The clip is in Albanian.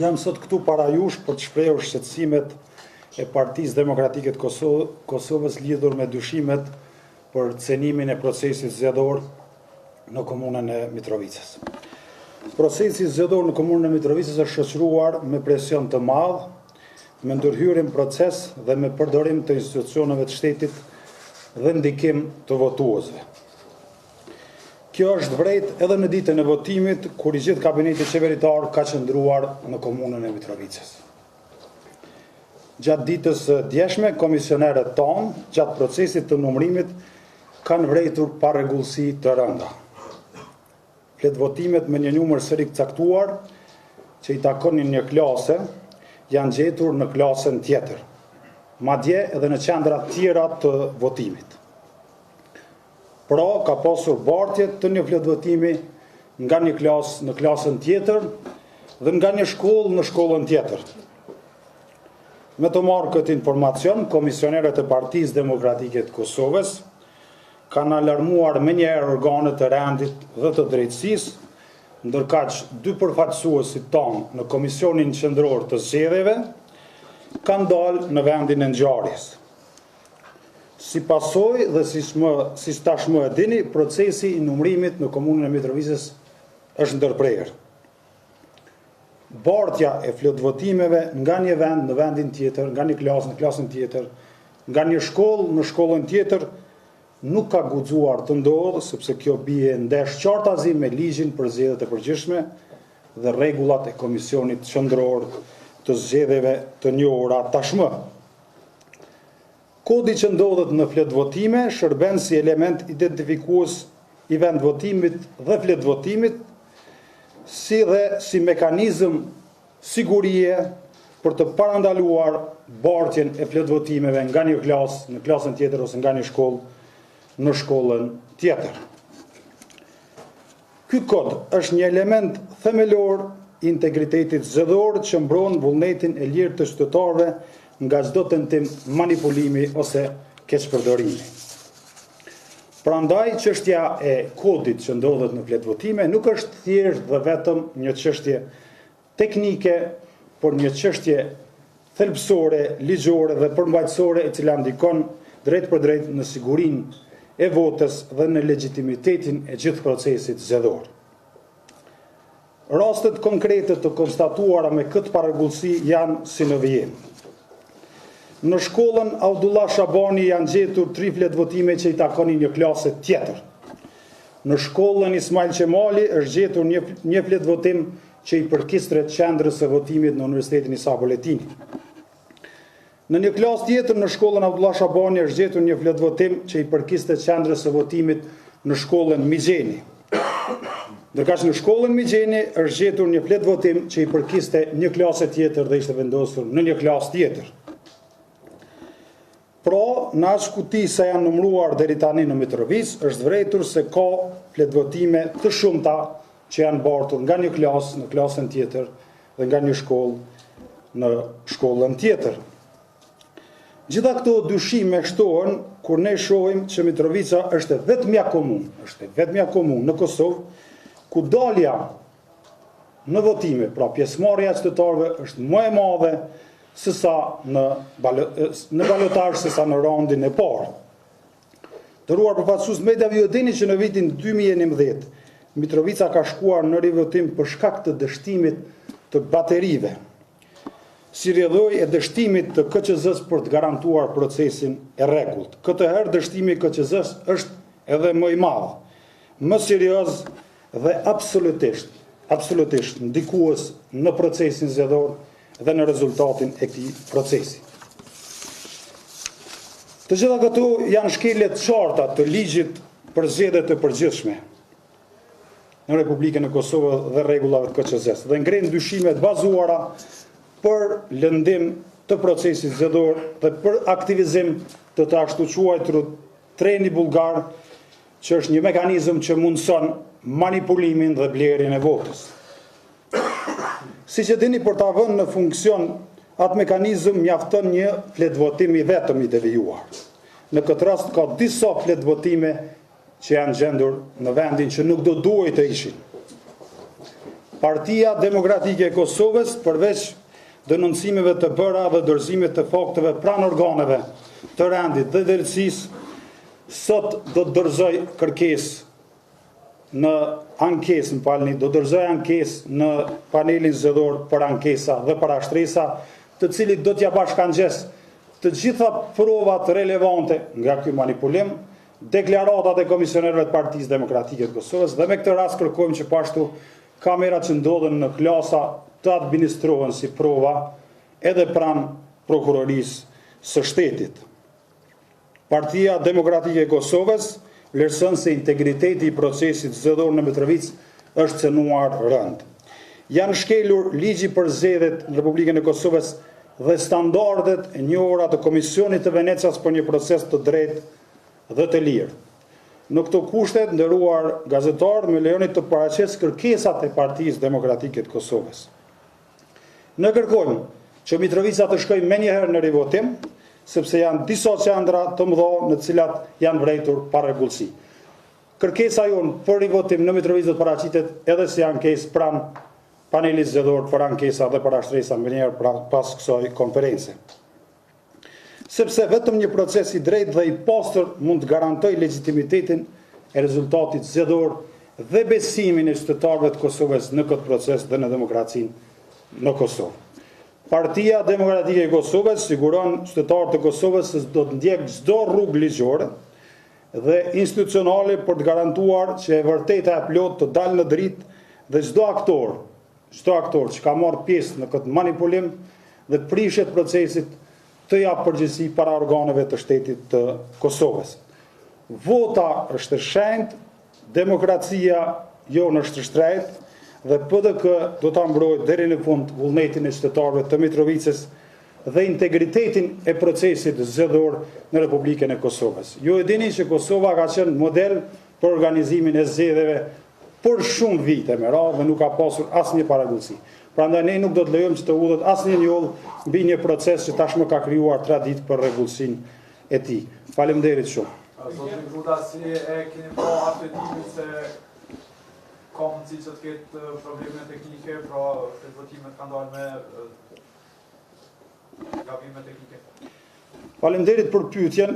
Jam sot këtu para jush për të shprehur shqetësimet e Partisë Demokratike të Kosovës lidhur me dyshimet për cenimin e procesit zgjedhor në komunën e Mitrovicës. Procesi zgjedhor në komunën e Mitrovicës është shoqëruar me presion të madh, me ndërhyrje në proces dhe me përdorim të institucioneve të shtetit dhe ndikim të votuesve. Kjo është vërejt edhe në ditën e votimit, kur i gjithë kabineti qeveritar ka qëndruar në komunën e Mitrovicës. Gjatë ditës djeshme, komisionerët tonë, gjatë procesit të numërimit, kanë vrejtur pa rregullsi të rënda. Flet votimet me një numër sërish caktuar, që i takonin një klase, janë gjetur në klasën tjetër, madje edhe në qendra tjera të votimit. Pra, ka pasur bartje të një fletvotimi nga një klasë në klasën tjetër dhe nga një shkollë në shkollën tjetër. Me të marrë këtë informacion, komisionerët e Partisë Demokratike të Kosovës kanë alarmuar me njëherë organet të rendit dhe të drejtësisë, ndërkaq dy përfaqësuesit tanë në Komisionin Qendror të Zgjedhjeve kanë dalë në vendin e ngjarjes. Si pasojë dhe si tashmë e dini, procesi i numërimit në komunën e Mitrovicës është ndërprerë. Bartja e fletvotimeve nga një vend në vendin tjetër, nga një klasë në klasën tjetër, nga një shkollë në shkollën tjetër, nuk ka guxuar të ndodhë, sepse kjo bie ndesh qartazi me ligjin për zgjedhjet e përgjithshme dhe rregullat e Komisionit Qendror të Zgjedhjeve të njohura tashmë. Kodi që ndodhet në fletvotime shërben si element identifikues i vendvotimit dhe fletvotimit, si dhe si mekanizëm sigurie për të parandaluar bartjen e fletvotimeve nga një klasë në klasën tjetër ose nga një shkollë në shkollën tjetër. Ky kod është një element themelor i integritetit zgjedhor që mbron vullnetin e lirë të qytetarëve nga çdo tentim manipulimi ose keqpërdorimi. Prandaj çështja e kodit që ndodhet në fletvotime nuk është thjesht dhe vetëm një çështje teknike, por një çështje thelbësore, ligjore dhe përmbajtësore e cila ndikon drejt për drejt në sigurinë e votës dhe në legjitimitetin e gjithë procesit zgjedhor. Rastet konkrete të konstatuara me këtë parregullsi janë si në vijim. Në shkollën Abdullah Shabani janë gjetur 3 fletvotime që i takonin një klase tjetër. Në shkollën Ismail Qemali është gjetur një fletvotim që i përkistret qendrës së votimit në Universitetin Isa Boletini. Në një klasë tjetër në shkollën Abdullah Shabani është gjetur një fletvotim që i përkistret qendrës së votimit në shkollën Migjeni. Ndërkaq në shkollën Migjeni është gjetur një fletvotim që i përkiste një klase tjetër dhe ishte vendosur në një klasë tjetër. Pra, në aq kuti sa janë numëruar deri tani në Mitrovicë, është vërejtur se ka fletvotime të shumta që janë bartur nga një klasë në klasën tjetër dhe nga një shkollë në shkollën tjetër. Gjitha këto dyshime shtohen kur ne shohim që Mitrovica është vetmja komunë në Kosovë ku dalja në votime, pra pjesëmarrja e qytetarëve është më e madhe sesa në balotazh sesa në raundin e parë. Të nderuar përfaqësues mediave, ju e dini që në vitin 2011 Mitrovica ka shkuar në rivotim për shkak të dështimit të baterive, si rrjedhoj e dështimit të KQZ-s për të garantuar procesin e rregullt. Këtë herë dështimi i KQZ-s është edhe më i madh, më serioz dhe absolutisht ndikues në procesin zgjedhor dhe në rezultatin e këtij procesi. Të gjitha këto janë shkelje të qarta të ligjit për zgjedhjet e përgjithshme në Republikën e Kosovës dhe rregullave të KQZ-s dhe ngren dyshime të bazuara për lëndim të procesit zgjedhor dhe për aktivizim të ashtu quajturit treni bullgar, që është një mekanizëm që mundson manipulimin dhe blerjen e votës. Si që dini, për ta vënë në funksion atë mekanizëm mjafton një fletvotim i vetëm i devijuar. Në këtë rast ka disa fletvotime që janë gjendur në vendin që nuk do duhej të ishin. Partia Demokratike e Kosovës, përveç denoncimeve të bëra dhe dorëzimeve të fakteve pranë organeve të rendit dhe drejtësisë, sot do të dorëzoj kërkesë në ankesë, do dorëzoj ankesë në panelin zgjedhor për ankesa dhe për ashtresa, të cilit do t'ja bashkangjes të gjitha provat relevante nga ky manipulim, deklaratat e komisionerëve të Partisë Demokratike të Kosovës, dhe me këtë rast kërkojmë që pashtu kamerat që ndodhen në klasa të administrohen si prova edhe pranë prokurorisë së shtetit. Partia Demokratike e Kosovës vlerëson se integriteti i procesit zgjedhor në Mitrovic është cënuar rënd. Janë shkelur ligji për zgjedhjet në Republikën e Kosovës dhe standardet e njohura të Komisionit të Venecias për një proces të drejtë dhe të lirë. Në këto kushte, nderuar gazetar, më lejoni të paraqes kërkesat e Partisë Demokratike të Kosovës. Ne kërkojmë që Mitrovica të shkojë menjëherë në rivotim, sepse janë disa qendra të mëdha në të cilat janë vërejtur pa rregullsi. Kërkesa jonë për rivotim në Mitrovica të paraqitet edhe si ankesë pranë panelit zgjedhor për ankesa dhe për ashtresa menjëherë pas kësaj konference. Sepse vetëm një proces i drejtë dhe i pastër mund të garantoj legitimitetin e rezultatit zgjedhor dhe besimin e qytetarëve të Kosovës në këtë proces dhe në demokracinë në Kosovë. Partia Demokratike e Kosovës siguron qytetarët e Kosovës se do të ndjek çdo rrugë ligjore dhe institucionale për të garantuar që e vërteta e plotë të dalë në dritë dhe çdo aktor që ka marrë pjesë në këtë manipulim dhe të prishet procesit të japë përgjegjësi para organeve të shtetit të Kosovës. Vota është e shenjtë, demokracia jonë është e shtrenjtë dhe PDK do ta mbrojë deri në fund vullnetin e qytetarëve të Mitrovicës dhe integritetin e procesit zgjedhor në Republikën e Kosovës. Ju e dini që Kosova ka qenë model për organizimin e zgjedhjeve për shumë vite me radhë dhe nuk ka pasur asnjë paragjysi. Prandaj ne nuk do të lejojmë që të udhët asnjë njoll mbi një proces që tashmë ka krijuar traditë për rregullsinë e tij. Faleminderit shumë. Zotri Gruda, si e keni pa apletimin se ka mundësi që të ketë probleme teknike, pra votimet kanë dalë me gabime teknike? Faleminderit për pyetjen.